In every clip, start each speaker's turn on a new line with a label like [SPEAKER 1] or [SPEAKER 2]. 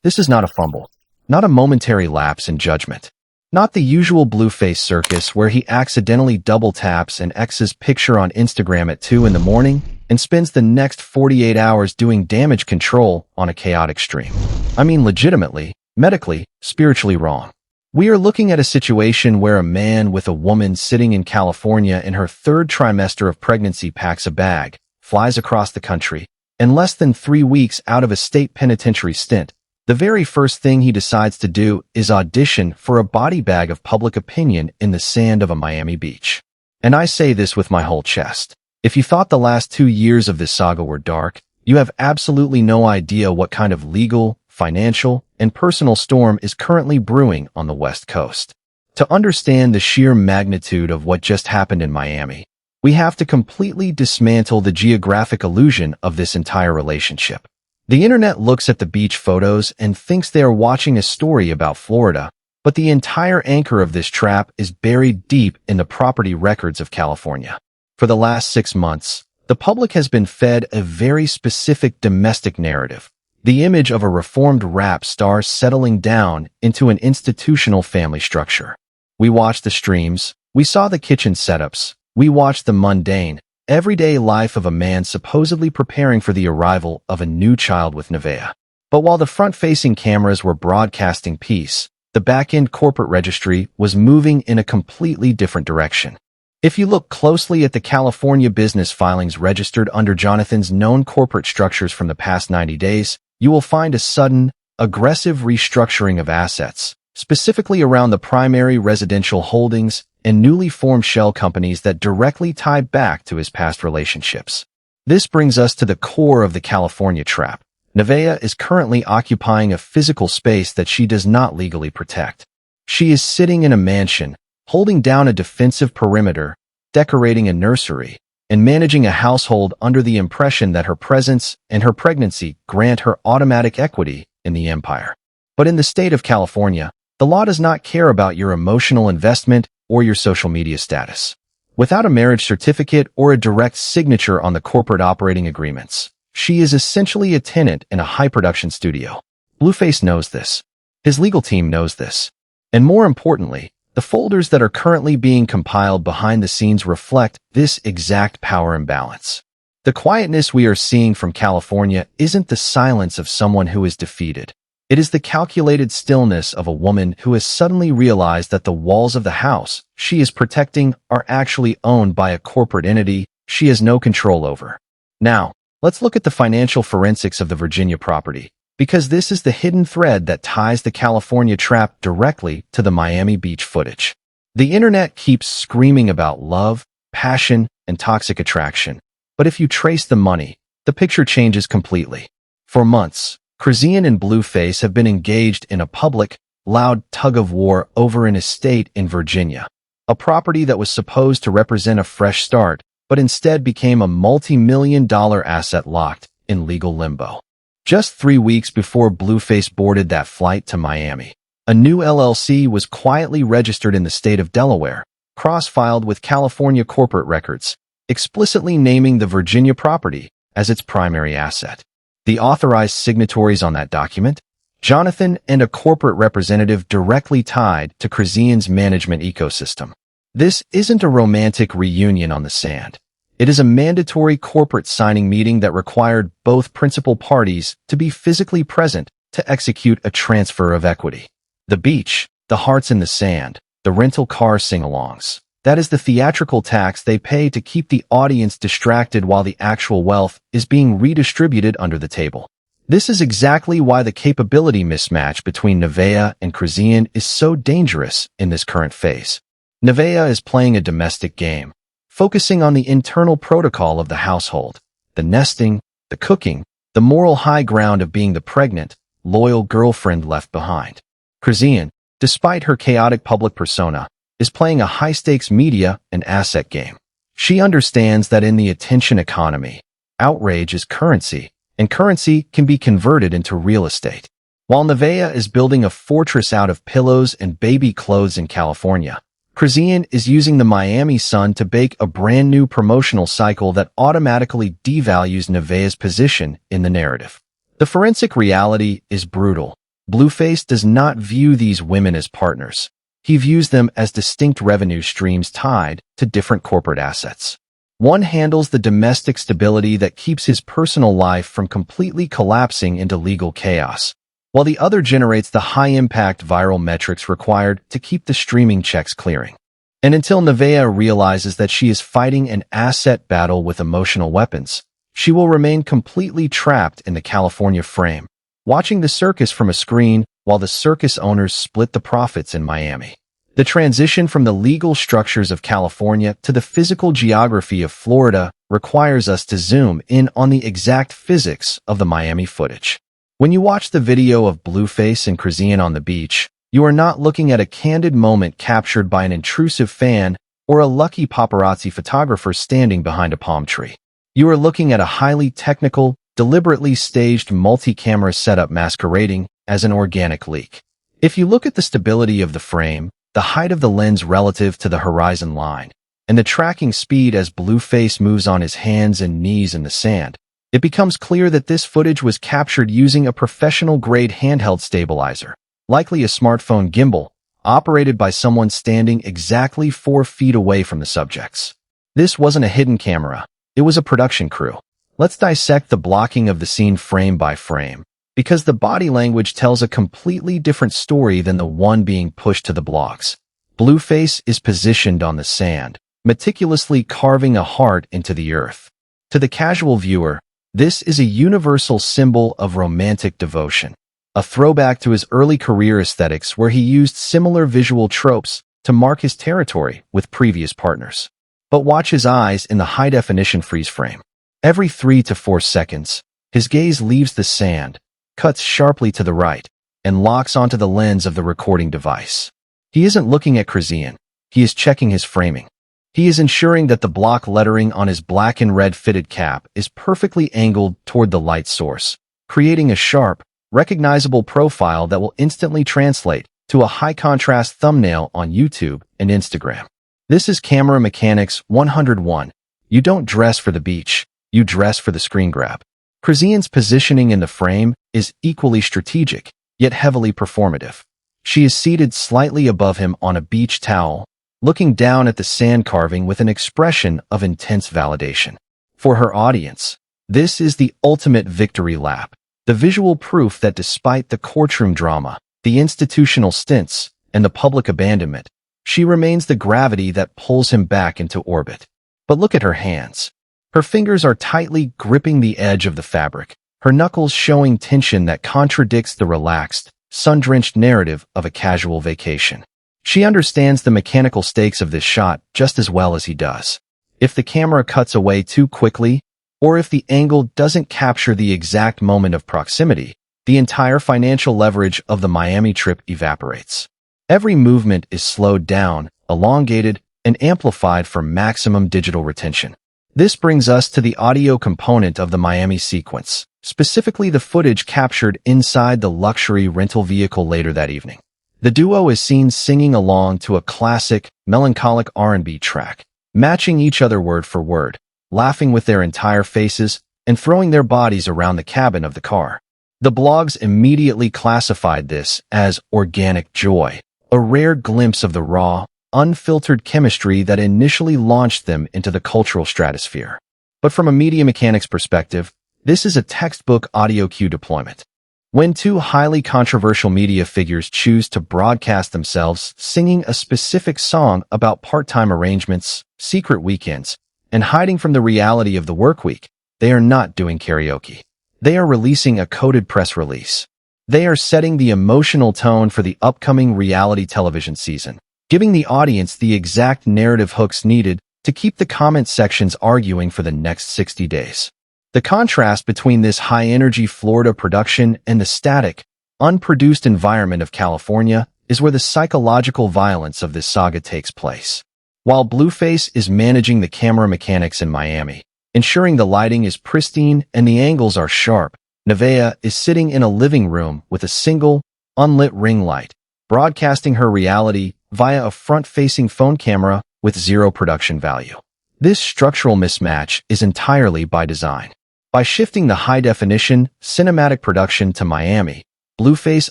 [SPEAKER 1] This is not a fumble, not a momentary lapse in judgment, not the usual Blueface circus where he accidentally double taps an ex's picture on Instagram at 2 in the morning and spends the next 48 hours doing damage control on a chaotic stream. I mean legitimately, medically, spiritually wrong. We are looking at a situation where a man with a woman sitting in California in her third trimester of pregnancy packs a bag, flies across the country, and less than 3 weeks out of a state penitentiary stint, the very first thing he decides to do is audition for a body bag of public opinion in the sand of a Miami beach. And I say this with my whole chest. If you thought the last 2 years of this saga were dark, you have absolutely no idea what kind of legal, financial, and personal storm is currently brewing on the West Coast. To understand the sheer magnitude of what just happened in Miami, we have to completely dismantle the geographic illusion of this entire relationship. The internet looks at the beach photos and thinks they are watching a story about Florida, but the entire anchor of this trap is buried deep in the property records of California. For the last 6 months, the public has been fed a very specific domestic narrative, the image of a reformed rap star settling down into an institutional family structure. We watched the streams, we saw the kitchen setups, we watched the mundane, everyday life of a man supposedly preparing for the arrival of a new child with Nevaeh. But while the front-facing cameras were broadcasting peace, the back-end corporate registry was moving in a completely different direction. If you look closely at the California business filings registered under Jonathan's known corporate structures from the past 90 days, you will find a sudden, aggressive restructuring of assets, specifically around the primary residential holdings and newly formed shell companies that directly tie back to his past relationships. This brings us to the core of the California trap. Nevaeh is currently occupying a physical space that she does not legally protect. She is sitting in a mansion, holding down a defensive perimeter, decorating a nursery, and managing a household under the impression that her presence and her pregnancy grant her automatic equity in the empire. But in the state of California, the law does not care about your emotional investment or your social media status. Without a marriage certificate or a direct signature on the corporate operating agreements, she is essentially a tenant in a high-production studio. Blueface knows this. His legal team knows this. And more importantly, the folders that are currently being compiled behind the scenes reflect this exact power imbalance. The quietness we are seeing from California isn't the silence of someone who is defeated. It is the calculated stillness of a woman who has suddenly realized that the walls of the house she is protecting are actually owned by a corporate entity she has no control over. Now, let's look at the financial forensics of the Virginia property, because this is the hidden thread that ties the California trap directly to the Miami Beach footage. The internet keeps screaming about love, passion, and toxic attraction, but if you trace the money, the picture changes completely. For months, Chrisean and Blueface have been engaged in a public, loud tug-of-war over an estate in Virginia, a property that was supposed to represent a fresh start, but instead became a multi-million-dollar asset locked in legal limbo. Just 3 weeks before Blueface boarded that flight to Miami, a new LLC was quietly registered in the state of Delaware, cross-filed with California corporate records, explicitly naming the Virginia property as its primary asset. The authorized signatories on that document? Jonathan and a corporate representative directly tied to Chrisean's management ecosystem. This isn't a romantic reunion on the sand. It is a mandatory corporate signing meeting that required both principal parties to be physically present to execute a transfer of equity. The beach, the hearts in the sand, the rental car sing-alongs. That is the theatrical tax they pay to keep the audience distracted while the actual wealth is being redistributed under the table. This is exactly why the capability mismatch between Nevaeh and Chrisean is so dangerous in this current phase. Nevaeh is playing a domestic game, focusing on the internal protocol of the household, the nesting, the cooking, the moral high ground of being the pregnant, loyal girlfriend left behind. Chrisean, despite her chaotic public persona, is playing a high-stakes media and asset game. She understands that in the attention economy, outrage is currency, and currency can be converted into real estate. While Nevaeh is building a fortress out of pillows and baby clothes in California, Chrisean is using the Miami sun to bake a brand new promotional cycle that automatically devalues Nevaeh's position in the narrative. The forensic reality is brutal. Blueface does not view these women as partners. He views them as distinct revenue streams tied to different corporate assets. One handles the domestic stability that keeps his personal life from completely collapsing into legal chaos, while the other generates the high-impact viral metrics required to keep the streaming checks clearing. And until Nevaeh realizes that she is fighting an asset battle with emotional weapons, she will remain completely trapped in the California frame, watching the circus from a screen while the circus owners split the profits in Miami. The transition from the legal structures of California to the physical geography of Florida requires us to zoom in on the exact physics of the Miami footage. When you watch the video of Blueface and Chrisean on the beach, you are not looking at a candid moment captured by an intrusive fan or a lucky paparazzi photographer standing behind a palm tree. You are looking at a highly technical, deliberately staged multi-camera setup masquerading as an organic leak. If you look at the stability of the frame, the height of the lens relative to the horizon line, and the tracking speed as Blueface moves on his hands and knees in the sand, it becomes clear that this footage was captured using a professional-grade handheld stabilizer, likely a smartphone gimbal, operated by someone standing exactly 4 feet away from the subjects. This wasn't a hidden camera, it was a production crew. Let's dissect the blocking of the scene frame by frame, because the body language tells a completely different story than the one being pushed to the blocks. Blueface is positioned on the sand, meticulously carving a heart into the earth. To the casual viewer, this is a universal symbol of romantic devotion, a throwback to his early career aesthetics where he used similar visual tropes to mark his territory with previous partners. But watch his eyes in the high-definition freeze frame. Every 3 to 4 seconds, his gaze leaves the sand, cuts sharply to the right, and locks onto the lens of the recording device. He isn't looking at Chrisean, he is checking his framing. He is ensuring that the block lettering on his black and red fitted cap is perfectly angled toward the light source, creating a sharp, recognizable profile that will instantly translate to a high-contrast thumbnail on YouTube and Instagram. This is Camera Mechanics 101. You don't dress for the beach, you dress for the screen grab. Chrisean's positioning in the frame is equally strategic, yet heavily performative. She is seated slightly above him on a beach towel, looking down at the sand carving with an expression of intense validation. For her audience, this is the ultimate victory lap, the visual proof that despite the courtroom drama, the institutional stints, and the public abandonment, she remains the gravity that pulls him back into orbit. But look at her hands. Her fingers are tightly gripping the edge of the fabric, her knuckles showing tension that contradicts the relaxed, sun-drenched narrative of a casual vacation. She understands the mechanical stakes of this shot just as well as he does. If the camera cuts away too quickly, or if the angle doesn't capture the exact moment of proximity, the entire financial leverage of the Miami trip evaporates. Every movement is slowed down, elongated, and amplified for maximum digital retention. This brings us to the audio component of the Miami sequence, specifically the footage captured inside the luxury rental vehicle later that evening. The duo is seen singing along to a classic, melancholic R&B track, matching each other word for word, laughing with their entire faces, and throwing their bodies around the cabin of the car. The blogs immediately classified this as organic joy, a rare glimpse of the raw, unfiltered chemistry that initially launched them into the cultural stratosphere. But from a media mechanics perspective, this is a textbook audio cue deployment. When two highly controversial media figures choose to broadcast themselves singing a specific song about part-time arrangements, secret weekends, and hiding from the reality of the work week, they are not doing karaoke. They are releasing a coded press release. They are setting the emotional tone for the upcoming reality television season, giving the audience the exact narrative hooks needed to keep the comment sections arguing for the next 60 days. The contrast between this high-energy Florida production and the static, unproduced environment of California is where the psychological violence of this saga takes place. While Blueface is managing the camera mechanics in Miami, ensuring the lighting is pristine and the angles are sharp, Nevaeh is sitting in a living room with a single, unlit ring light, broadcasting her reality via a front-facing phone camera with zero production value. This structural mismatch is entirely by design. By shifting the high-definition, cinematic production to Miami, Blueface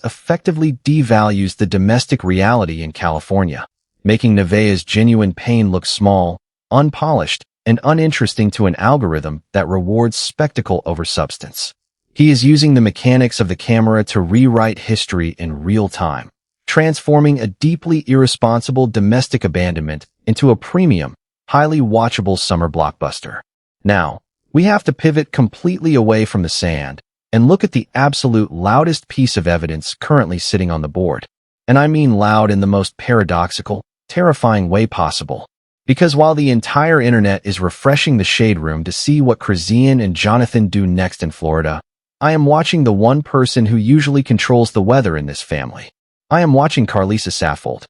[SPEAKER 1] effectively devalues the domestic reality in California, making Nevaeh's genuine pain look small, unpolished, and uninteresting to an algorithm that rewards spectacle over substance. He is using the mechanics of the camera to rewrite history in real time, transforming a deeply irresponsible domestic abandonment into a premium, highly watchable summer blockbuster. Now, we have to pivot completely away from the sand and look at the absolute loudest piece of evidence currently sitting on the board. And I mean loud in the most paradoxical, terrifying way possible. Because while the entire internet is refreshing the shade room to see what Chrisean and Jonathan do next in Florida, I am watching the one person who usually controls the weather in this family. I am watching Karlissa Saffold.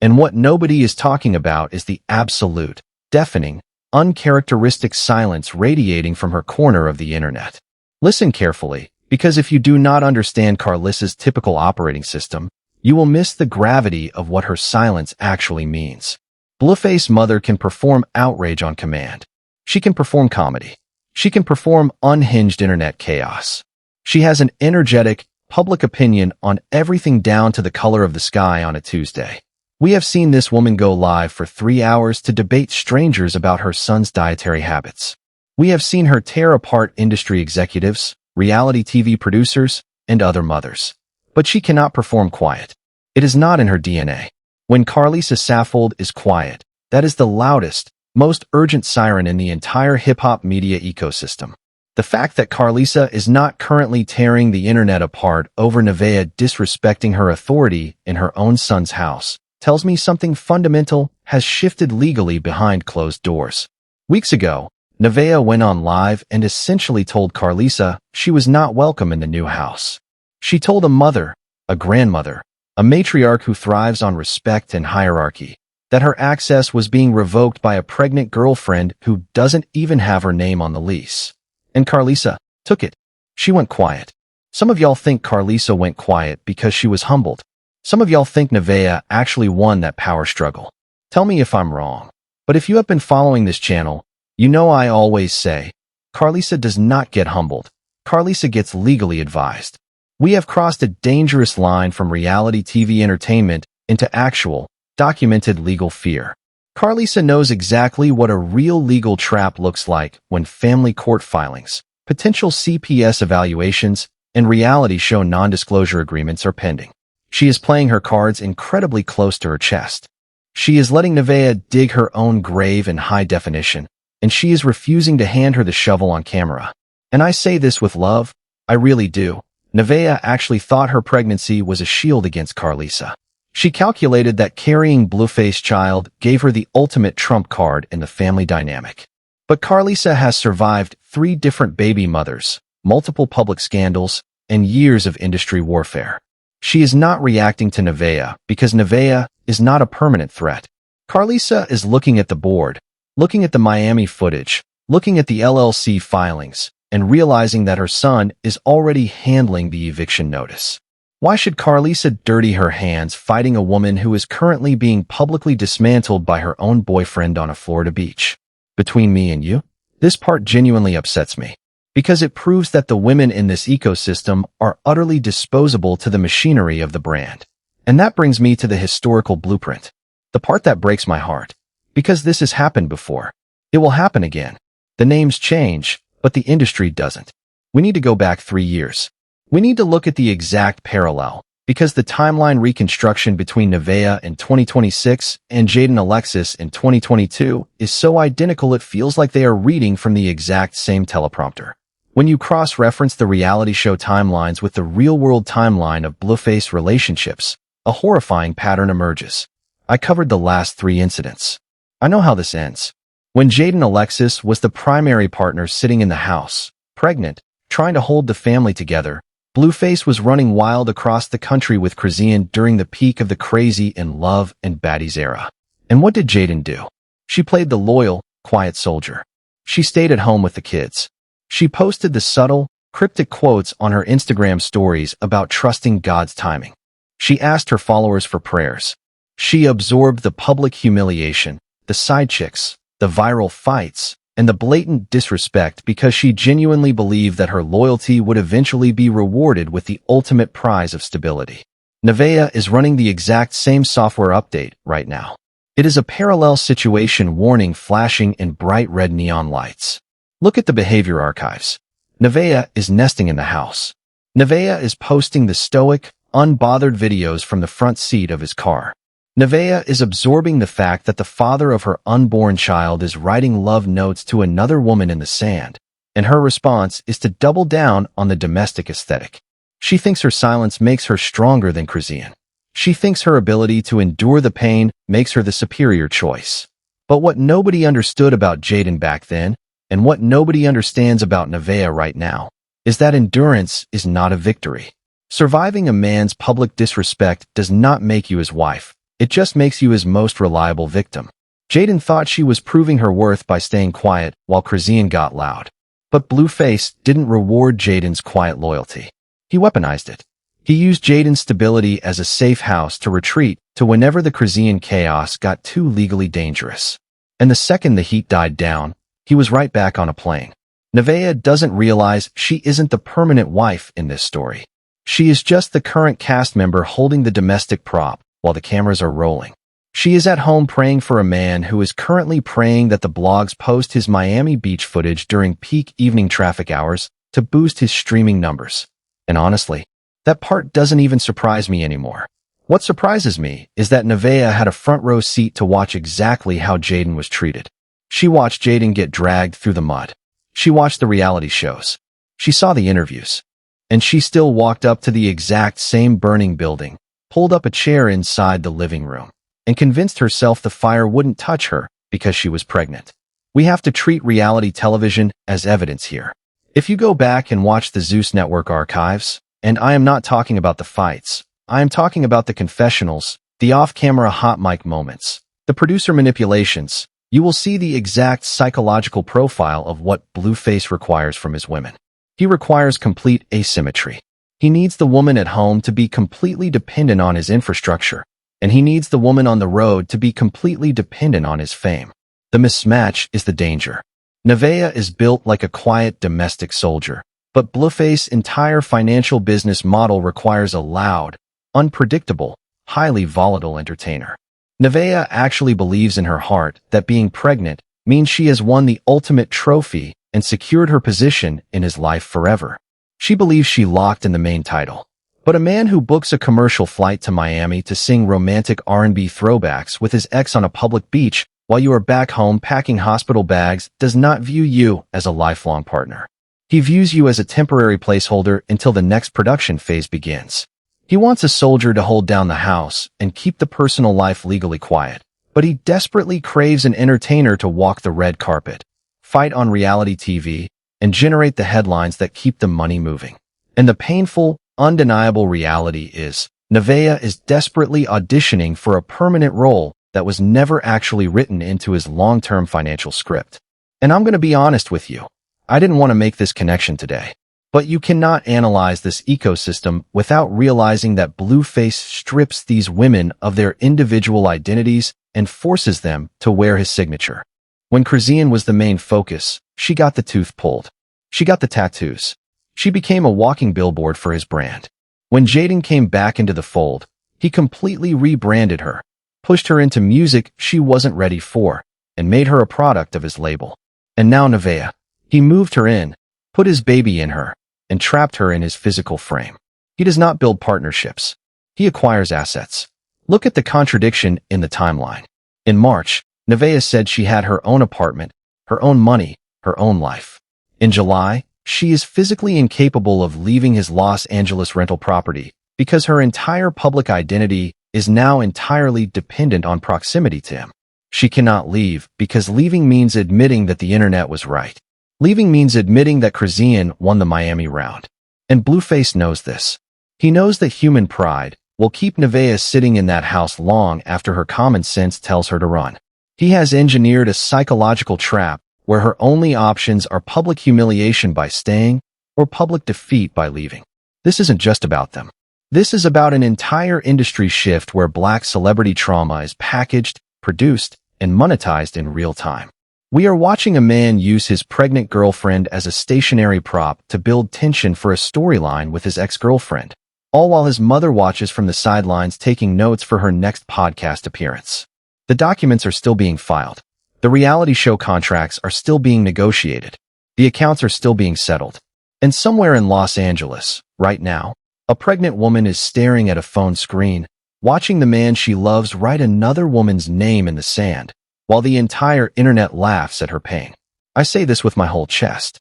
[SPEAKER 1] And what nobody is talking about is the absolute, deafening, uncharacteristic silence radiating from her corner of the internet. Listen carefully, because if you do not understand Karlissa's typical operating system, you will miss the gravity of what her silence actually means. Blueface mother can perform outrage on command. She can perform comedy. She can perform unhinged internet chaos. She has an energetic, public opinion on everything down to the color of the sky on a Tuesday. We have seen this woman go live for 3 hours to debate strangers about her son's dietary habits. We have seen her tear apart industry executives, reality TV producers, and other mothers. But she cannot perform quiet. It is not in her DNA. When Karlissa Saffold is quiet, that is the loudest, most urgent siren in the entire hip-hop media ecosystem. The fact that Karlissa is not currently tearing the internet apart over Nevaeh disrespecting her authority in her own son's house tells me something fundamental has shifted legally behind closed doors. Weeks ago, Nevaeh went on live and essentially told Karlissa she was not welcome in the new house. She told a mother, a grandmother, a matriarch who thrives on respect and hierarchy, that her access was being revoked by a pregnant girlfriend who doesn't even have her name on the lease. And Karlissa took it. She went quiet. Some of y'all think Karlissa went quiet because she was humbled. Some of y'all think Nevaeh actually won that power struggle. Tell me if I'm wrong. But if you have been following this channel, you know I always say, Karlissa does not get humbled. Karlissa gets legally advised. We have crossed a dangerous line from reality TV entertainment into actual, documented legal fear. Karlissa knows exactly what a real legal trap looks like when family court filings, potential CPS evaluations, and reality show non-disclosure agreements are pending. She is playing her cards incredibly close to her chest. She is letting Nevaeh dig her own grave in high definition, and she is refusing to hand her the shovel on camera. And I say this with love, I really do. Nevaeh actually thought her pregnancy was a shield against Karlissa. She calculated that carrying Blueface child gave her the ultimate trump card in the family dynamic. But Karlissa has survived 3 different baby mothers, multiple public scandals, and years of industry warfare. She is not reacting to Nevaeh because Nevaeh is not a permanent threat. Karlissa is looking at the board, looking at the Miami footage, looking at the LLC filings, and realizing that her son is already handling the eviction notice. Why should Karlissa dirty her hands fighting a woman who is currently being publicly dismantled by her own boyfriend on a Florida beach? Between me and you, this part genuinely upsets me, because it proves that the women in this ecosystem are utterly disposable to the machinery of the brand. And that brings me to the historical blueprint, the part that breaks my heart, because this has happened before. It will happen again. The names change, but the industry doesn't. We need to go back 3 years. We need to look at the exact parallel, because the timeline reconstruction between Nevaeh in 2026 and Jaden Alexis in 2022 is so identical it feels like they are reading from the exact same teleprompter. When you cross-reference the reality show timelines with the real-world timeline of Blueface relationships, a horrifying pattern emerges. I covered the last 3 incidents. I know how this ends. When Jaden Alexis was the primary partner sitting in the house, pregnant, trying to hold the family together, Blueface was running wild across the country with Chrisean during the peak of the crazy in love and baddies era. And what did Jaden do? She played the loyal, quiet soldier. She stayed at home with the kids. She posted the subtle, cryptic quotes on her Instagram stories about trusting God's timing. She asked her followers for prayers. She absorbed the public humiliation, the side chicks, the viral fights, and the blatant disrespect because she genuinely believed that her loyalty would eventually be rewarded with the ultimate prize of stability. Nevaeh is running the exact same software update right now. It is a parallel situation warning flashing in bright red neon lights. Look at the behavior archives. Nevaeh is nesting in the house. Nevaeh is posting the stoic, unbothered videos from the front seat of his car. Nevaeh is absorbing the fact that the father of her unborn child is writing love notes to another woman in the sand, and her response is to double down on the domestic aesthetic. She thinks her silence makes her stronger than Chrisean. She thinks her ability to endure the pain makes her the superior choice. But what nobody understood about Jaden back then, and what nobody understands about Nevaeh right now, is that endurance is not a victory. Surviving a man's public disrespect does not make you his wife. It just makes you his most reliable victim. Jaden thought she was proving her worth by staying quiet while Chrisean got loud. But Blueface didn't reward Jaden's quiet loyalty. He weaponized it. He used Jaden's stability as a safe house to retreat to whenever the Chrisean chaos got too legally dangerous. And the second the heat died down, he was right back on a plane. Nevaeh doesn't realize she isn't the permanent wife in this story. She is just the current cast member holding the domestic prop while the cameras are rolling. She is at home praying for a man who is currently praying that the blogs post his Miami Beach footage during peak evening traffic hours to boost his streaming numbers. And honestly, that part doesn't even surprise me anymore. What surprises me is that Nevaeh had a front row seat to watch exactly how Jaden was treated. She watched Jaden get dragged through the mud. She watched the reality shows. She saw the interviews. And she still walked up to the exact same burning building, pulled up a chair inside the living room, and convinced herself the fire wouldn't touch her because she was pregnant. We have to treat reality television as evidence here. If you go back and watch the Zeus Network archives, and I am not talking about the fights, I am talking about the confessionals, the off-camera hot mic moments, the producer manipulations, you will see the exact psychological profile of what Blueface requires from his women. He requires complete asymmetry. He needs the woman at home to be completely dependent on his infrastructure, and he needs the woman on the road to be completely dependent on his fame. The mismatch is the danger. Nevaeh is built like a quiet domestic soldier, but Blueface's entire financial business model requires a loud, unpredictable, highly volatile entertainer. Nevaeh actually believes in her heart that being pregnant means she has won the ultimate trophy and secured her position in his life forever. She believes she locked in the main title. But a man who books a commercial flight to Miami to sing romantic R&B throwbacks with his ex on a public beach while you are back home packing hospital bags does not view you as a lifelong partner. He views you as a temporary placeholder until the next production phase begins. He wants a soldier to hold down the house and keep the personal life legally quiet, but he desperately craves an entertainer to walk the red carpet, fight on reality TV, and generate the headlines that keep the money moving. And the painful, undeniable reality is, Nevaeh is desperately auditioning for a permanent role that was never actually written into his long-term financial script. And I'm going to be honest with you, I didn't want to make this connection today. But you cannot analyze this ecosystem without realizing that Blueface strips these women of their individual identities and forces them to wear his signature. When Chrisean was the main focus, she got the tooth pulled. She got the tattoos. She became a walking billboard for his brand. When Jaden came back into the fold, he completely rebranded her, pushed her into music she wasn't ready for, and made her a product of his label. And now Nevaeh. He moved her in, put his baby in her, and trapped her in his physical frame. He does not build partnerships. He acquires assets. Look at the contradiction in the timeline. In March, Nevaeh said she had her own apartment, her own money, her own life. In July, she is physically incapable of leaving his Los Angeles rental property because her entire public identity is now entirely dependent on proximity to him. She cannot leave because leaving means admitting that the internet was right. Leaving means admitting that Chrisean won the Miami round. And Blueface knows this. He knows that human pride will keep Nevaeh sitting in that house long after her common sense tells her to run. He has engineered a psychological trap where her only options are public humiliation by staying or public defeat by leaving. This isn't just about them. This is about an entire industry shift where black celebrity trauma is packaged, produced, and monetized in real time. We are watching a man use his pregnant girlfriend as a stationary prop to build tension for a storyline with his ex-girlfriend, all while his mother watches from the sidelines taking notes for her next podcast appearance. The documents are still being filed. The reality show contracts are still being negotiated. The accounts are still being settled. And somewhere in Los Angeles, right now, a pregnant woman is staring at a phone screen, watching the man she loves write another woman's name in the sand, while the entire internet laughs at her pain. I say this with my whole chest.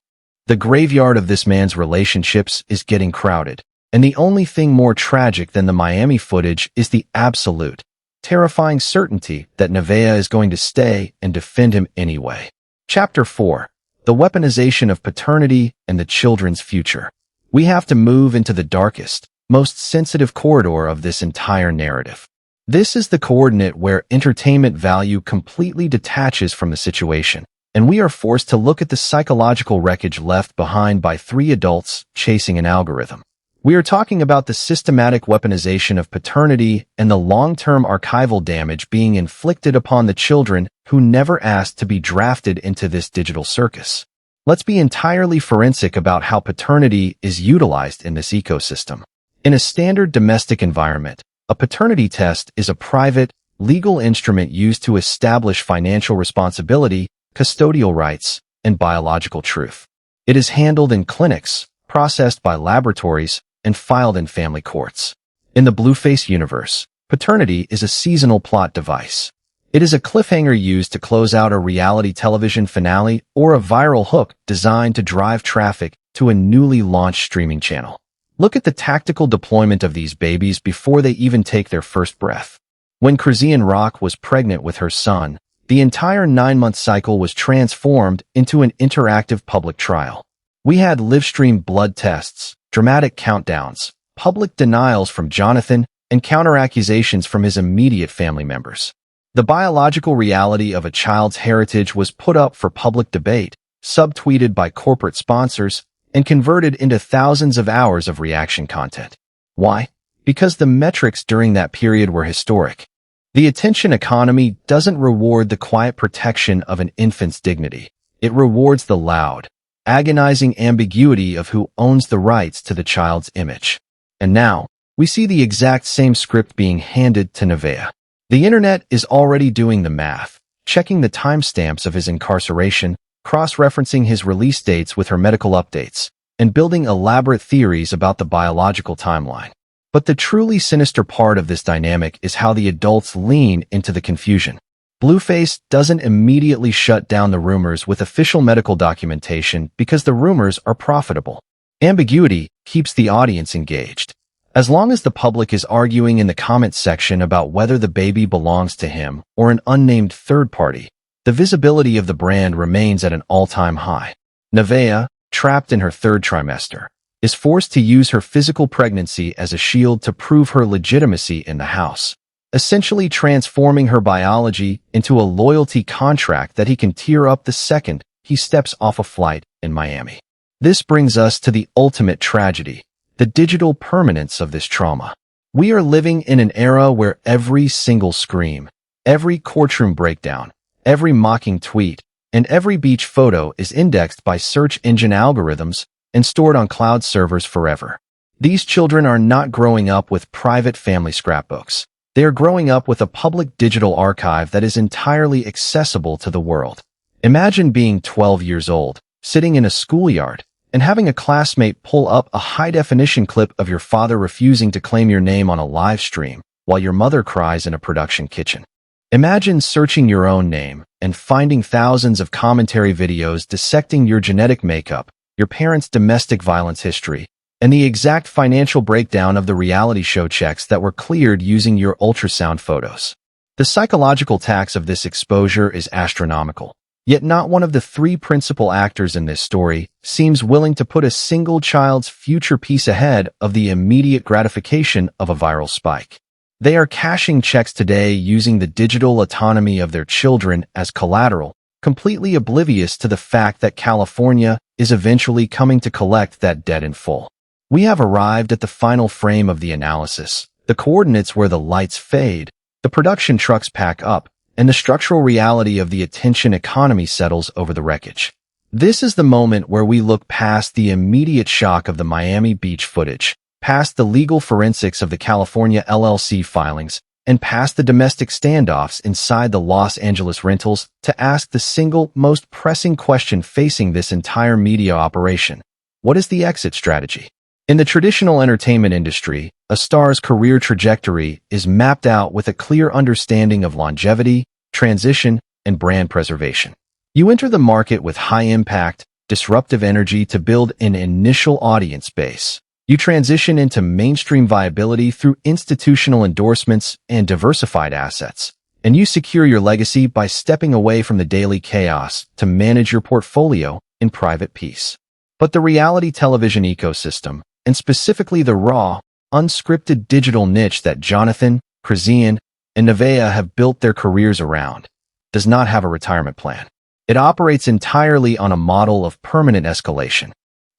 [SPEAKER 1] The graveyard of this man's relationships is getting crowded, and the only thing more tragic than the Miami footage is the absolute, terrifying certainty that Nevaeh is going to stay and defend him anyway. Chapter 4. The weaponization of paternity and the children's future. We have to move into the darkest, most sensitive corridor of this entire narrative. This is the coordinate where entertainment value completely detaches from the situation, and we are forced to look at the psychological wreckage left behind by three adults chasing an algorithm. We are talking about the systematic weaponization of paternity and the long-term archival damage being inflicted upon the children who never asked to be drafted into this digital circus. Let's be entirely forensic about how paternity is utilized in this ecosystem. In a standard domestic environment, a paternity test is a private, legal instrument used to establish financial responsibility, custodial rights, and biological truth. It is handled in clinics, processed by laboratories, and filed in family courts. In the Blueface universe, paternity is a seasonal plot device. It is a cliffhanger used to close out a reality television finale or a viral hook designed to drive traffic to a newly launched streaming channel. Look at the tactical deployment of these babies before they even take their first breath. When Chrisean Rock was pregnant with her son, the entire 9-month cycle was transformed into an interactive public trial. We had live-stream blood tests, dramatic countdowns, public denials from Jonathan, and counter-accusations from his immediate family members. The biological reality of a child's heritage was put up for public debate, subtweeted by corporate sponsors, and converted into thousands of hours of reaction content. Why? Because the metrics during that period were historic. The attention economy doesn't reward the quiet protection of an infant's dignity. It rewards the loud, agonizing ambiguity of who owns the rights to the child's image. And now, we see the exact same script being handed to Nevaeh. The internet is already doing the math, checking the timestamps of his incarceration, cross-referencing his release dates with her medical updates, and building elaborate theories about the biological timeline. But the truly sinister part of this dynamic is how the adults lean into the confusion. Blueface doesn't immediately shut down the rumors with official medical documentation because the rumors are profitable. Ambiguity keeps the audience engaged. As long as the public is arguing in the comments section about whether the baby belongs to him or an unnamed third party, the visibility of the brand remains at an all-time high. Nevaeh, trapped in her third trimester, is forced to use her physical pregnancy as a shield to prove her legitimacy in the house, essentially transforming her biology into a loyalty contract that he can tear up the second he steps off a flight in Miami. This brings us to the ultimate tragedy, the digital permanence of this trauma. We are living in an era where every single scream, every courtroom breakdown, every mocking tweet, and every beach photo is indexed by search engine algorithms and stored on cloud servers forever. These children are not growing up with private family scrapbooks. They are growing up with a public digital archive that is entirely accessible to the world. Imagine being 12 years old, sitting in a schoolyard, and having a classmate pull up a high-definition clip of your father refusing to claim your name on a live stream while your mother cries in a production kitchen. Imagine searching your own name and finding thousands of commentary videos dissecting your genetic makeup, your parents' domestic violence history, and the exact financial breakdown of the reality show checks that were cleared using your ultrasound photos. The psychological tax of this exposure is astronomical, yet not one of the three principal actors in this story seems willing to put a single child's future peace ahead of the immediate gratification of a viral spike. They are cashing checks today using the digital autonomy of their children as collateral, completely oblivious to the fact that California is eventually coming to collect that debt in full. We have arrived at the final frame of the analysis, the coordinates where the lights fade, the production trucks pack up, and the structural reality of the attention economy settles over the wreckage. This is the moment where we look past the immediate shock of the Miami Beach footage, past the legal forensics of the California LLC filings, and past the domestic standoffs inside the Los Angeles rentals to ask the single most pressing question facing this entire media operation. What is the exit strategy? In the traditional entertainment industry, a star's career trajectory is mapped out with a clear understanding of longevity, transition, and brand preservation. You enter the market with high-impact, disruptive energy to build an initial audience base. You transition into mainstream viability through institutional endorsements and diversified assets. And you secure your legacy by stepping away from the daily chaos to manage your portfolio in private peace. But the reality television ecosystem, and specifically the raw, unscripted digital niche that Jonathan, Chrisean, and Nevaeh have built their careers around, does not have a retirement plan. It operates entirely on a model of permanent escalation.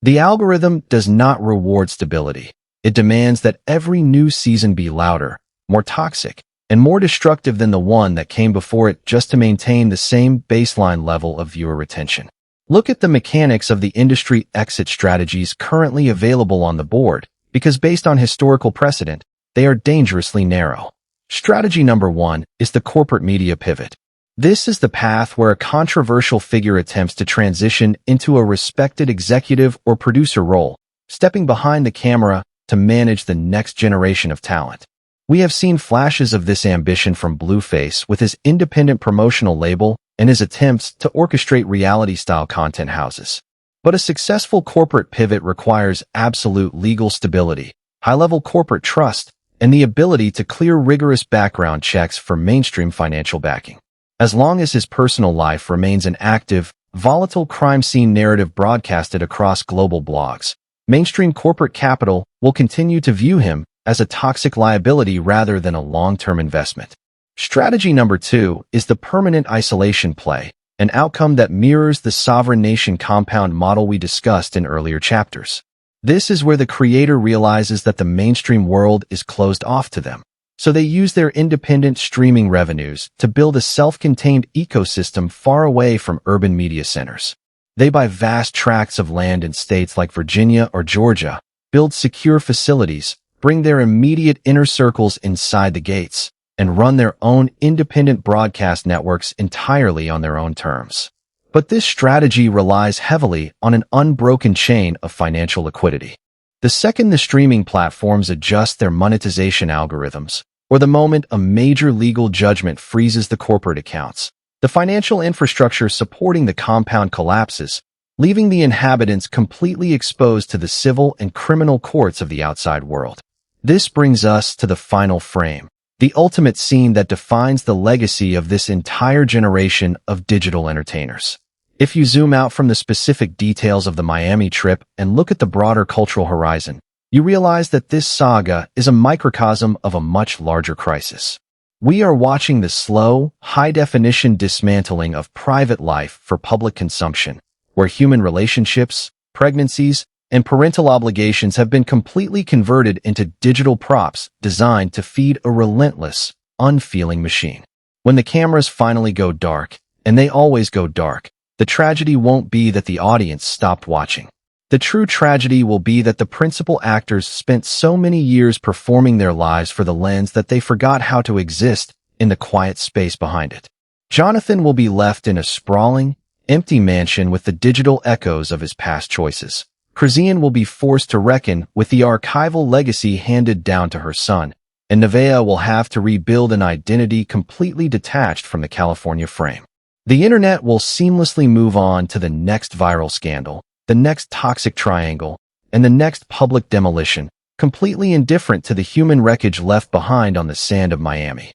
[SPEAKER 1] The algorithm does not reward stability. It demands that every new season be louder, more toxic, and more destructive than the one that came before it just to maintain the same baseline level of viewer retention. Look at the mechanics of the industry exit strategies currently available on the board, because based on historical precedent, they are dangerously narrow. Strategy number 1 is the corporate media pivot. This is the path where a controversial figure attempts to transition into a respected executive or producer role, stepping behind the camera to manage the next generation of talent. We have seen flashes of this ambition from Blueface with his independent promotional label and his attempts to orchestrate reality-style content houses. But a successful corporate pivot requires absolute legal stability, high-level corporate trust, and the ability to clear rigorous background checks for mainstream financial backing. As long as his personal life remains an active, volatile crime scene narrative broadcasted across global blogs, mainstream corporate capital will continue to view him as a toxic liability rather than a long-term investment. Strategy number 2 is the permanent isolation play, an outcome that mirrors the sovereign nation compound model we discussed in earlier chapters. This is where the creator realizes that the mainstream world is closed off to them. So they use their independent streaming revenues to build a self-contained ecosystem far away from urban media centers. They buy vast tracts of land in states like Virginia or Georgia, build secure facilities, bring their immediate inner circles inside the gates, and run their own independent broadcast networks entirely on their own terms. But this strategy relies heavily on an unbroken chain of financial liquidity. The second the streaming platforms adjust their monetization algorithms, or the moment a major legal judgment freezes the corporate accounts, the financial infrastructure supporting the compound collapses, leaving the inhabitants completely exposed to the civil and criminal courts of the outside world. This brings us to the final frame, the ultimate scene that defines the legacy of this entire generation of digital entertainers. If you zoom out from the specific details of the Miami trip and look at the broader cultural horizon, you realize that this saga is a microcosm of a much larger crisis. We are watching the slow, high-definition dismantling of private life for public consumption, where human relationships, pregnancies, and parental obligations have been completely converted into digital props designed to feed a relentless, unfeeling machine. When the cameras finally go dark, and they always go dark, the tragedy won't be that the audience stopped watching. The true tragedy will be that the principal actors spent so many years performing their lives for the lens that they forgot how to exist in the quiet space behind it. Jonathan will be left in a sprawling, empty mansion with the digital echoes of his past choices. Chrisean will be forced to reckon with the archival legacy handed down to her son, and Nevaeh will have to rebuild an identity completely detached from the California frame. The internet will seamlessly move on to the next viral scandal, the next toxic triangle, and the next public demolition, completely indifferent to the human wreckage left behind on the sand of Miami.